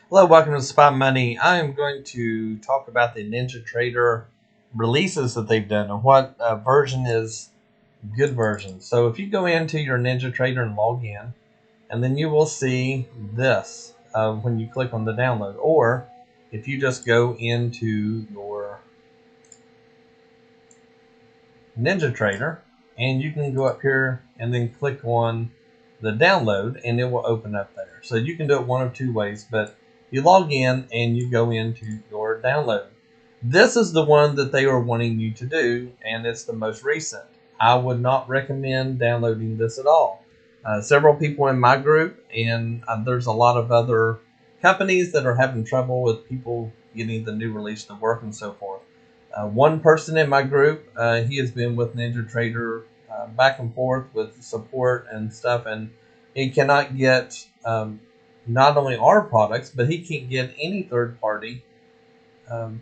Hello, welcome to Spot Money. I am going to talk about the NinjaTrader releases that they've done and what version is good version. So if you go into your NinjaTrader and log in, and then you will see this when you click on the download. Or if you just go into your NinjaTrader and you can go up here and then click on the download and it will open up there. So you can do it one of two ways, but you log in and you go into your download. This is the one that they are wanting you to do, and it's the most recent. I would not recommend downloading this at all. Several people in my group, and there's a lot of other companies that are having trouble with people getting the new release to work and so forth. One person in my group, he has been with NinjaTrader back and forth with support and stuff, and he cannot get not only our products, but he can't get any third-party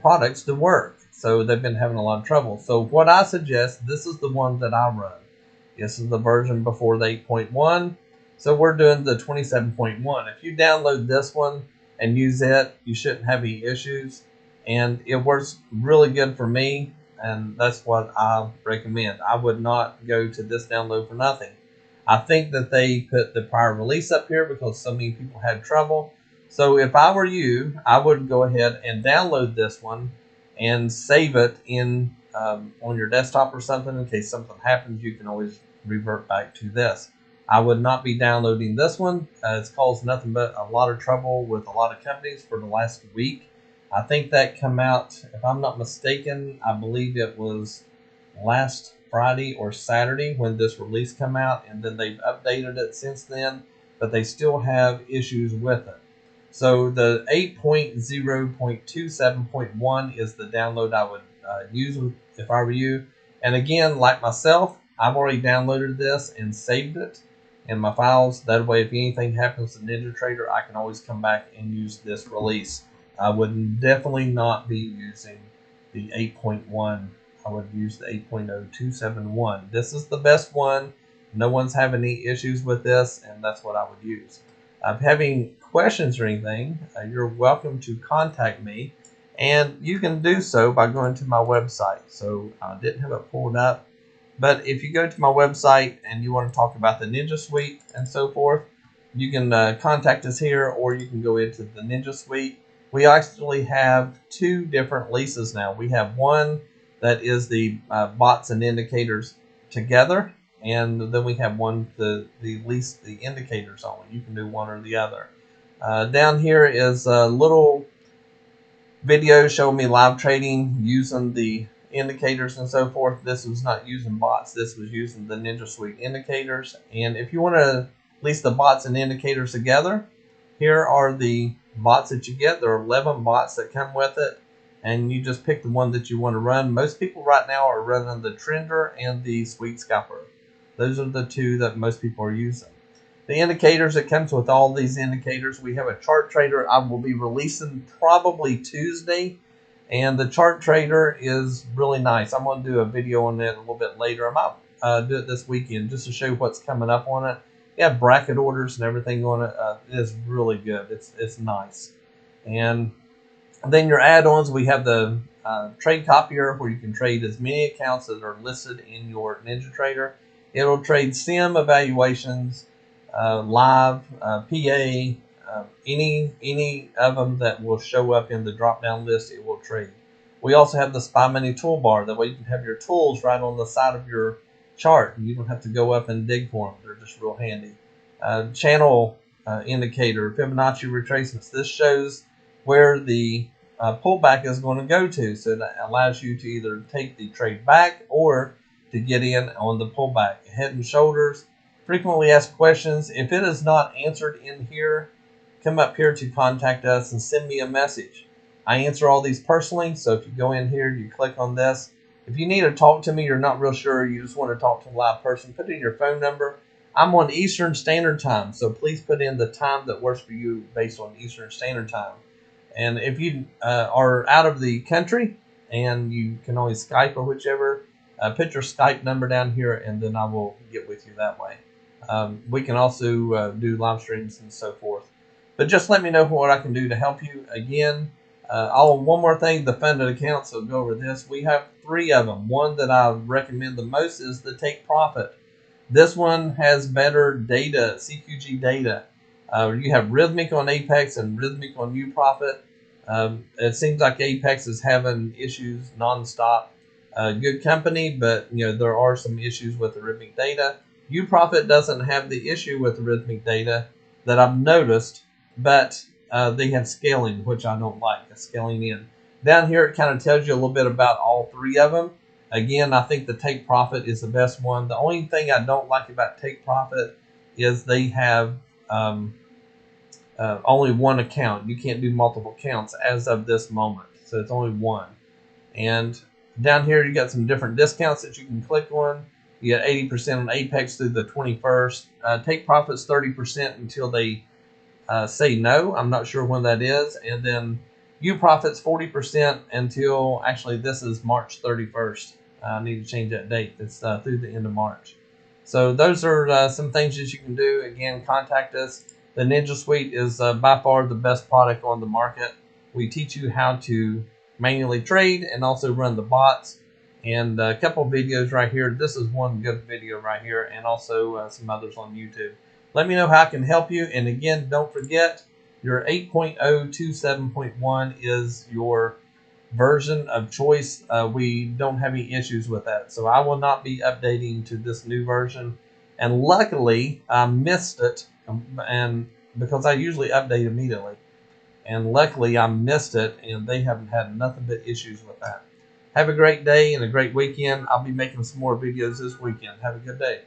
products to work. So they've been having a lot of trouble. So what I suggest, this is the one that I run. This is the version before the 8.1. So we're doing the 27.1. If you download this one and use it, you shouldn't have any issues. And it works really good for me, and that's what I recommend. I would not go to this download for nothing. I think that they put the prior release up here because so many people had trouble. So if I were you, I would go ahead and download this one and save it in on your desktop or something. In case something happens, you can always revert back to this. I would not be downloading this one. It's caused nothing but a lot of trouble with a lot of companies for the last week. I think that come out, if I'm not mistaken, I believe it was last Friday or Saturday when this release come out, and then they've updated it since then, but they still have issues with it. So the 8.0.27.1 is the download I would use if I were you. And again, like myself, I've already downloaded this and saved it in my files. That way, if anything happens to NinjaTrader, I can always come back and use this release. I would definitely not be using the 8.1. I would use the 8.0271. This is the best one. No one's having any issues with this, and that's what I would use. If having questions or anything, you're welcome to contact me, and you can do so by going to my website. So I didn't have it pulled up, but if you go to my website and you want to talk about the Ninja Suite and so forth, you can contact us here, or you can go into the Ninja Suite. We actually have two different leases now. We have one that is the bots and indicators together, and then we have one the lease the indicators only. You can do one or the other. Down here is a little video showing me live trading using the indicators and so forth. This was not using bots. This was using the Ninja Suite indicators. And if you want to lease the bots and indicators together, here are the bots that you get. There are 11 bots that come with it, and you just pick the one that you want to run. Most people right now are running the Trender and the Sweet Scalper. Those are the two that most people are using. The indicators that comes with all these indicators, we have a chart trader I will be releasing probably Tuesday, and the chart trader is really nice. I'm going to do a video on that a little bit later. I might do it this weekend just to show what's coming up on it. You have bracket orders and everything on it. It is really good. It's nice. And then your add-ons, we have the trade copier where you can trade as many accounts that are listed in your NinjaTrader. It'll trade sim evaluations, live, PA, any of them that will show up in the drop-down list, it will trade. We also have the Spy Money toolbar. That way you can have your tools right on the side of your chart. You don't have to go up and dig for them. They're just real handy. Channel indicator, Fibonacci retracements. This shows where the pullback is going to go to. So that allows you to either take the trade back or to get in on the pullback. Head and shoulders, frequently asked questions. If it is not answered in here, come up here to contact us and send me a message. I answer all these personally, so if you go in here, you click on this. If you need to talk to me, you're not real sure, you just want to talk to a live person, put in your phone number. I'm on Eastern Standard Time, so please put in the time that works for you based on Eastern Standard Time. And if you are out of the country and you can only Skype or whichever, put your Skype number down here, and then I will get with you that way. We can also do live streams and so forth. But just let me know what I can do to help you. Again, one more thing, the funded accounts, so go over this. We have 3 of them. One that I recommend the most is the Take Profit. This one has better data, CQG data. You have Rhythmic on Apex and Rhythmic on UProfit. It seems like Apex is having issues nonstop. Good company, but there are some issues with the Rhythmic data. UProfit doesn't have the issue with the Rhythmic data that I've noticed, but they have scaling, which I don't like. The scaling in. Down here, it kind of tells you a little bit about all 3 of them. Again, I think the Take Profit is the best one. The only thing I don't like about Take Profit is they have only one account. You can't do multiple accounts as of this moment. So it's only one. And down here, you got some different discounts that you can click on. You got 80% on Apex through the 21st. Take Profit's 30% until they say no. I'm not sure when that is. And then UProfit's 40% until, actually, this is March 31st. I need to change that date. It's through the end of March. So those are some things that you can do. Again, contact us. The Ninja Suite is by far the best product on the market. We teach you how to manually trade and also run the bots. And a couple videos right here. This is one good video right here, and also some others on YouTube. Let me know how I can help you. And again, don't forget, your 8.0 to 7.1 is your version of choice. We don't have any issues with that. So I will not be updating to this new version. And luckily, I missed it, and because I usually update immediately. And luckily, I missed it, and they haven't had nothing but issues with that. Have a great day and a great weekend. I'll be making some more videos this weekend. Have a good day.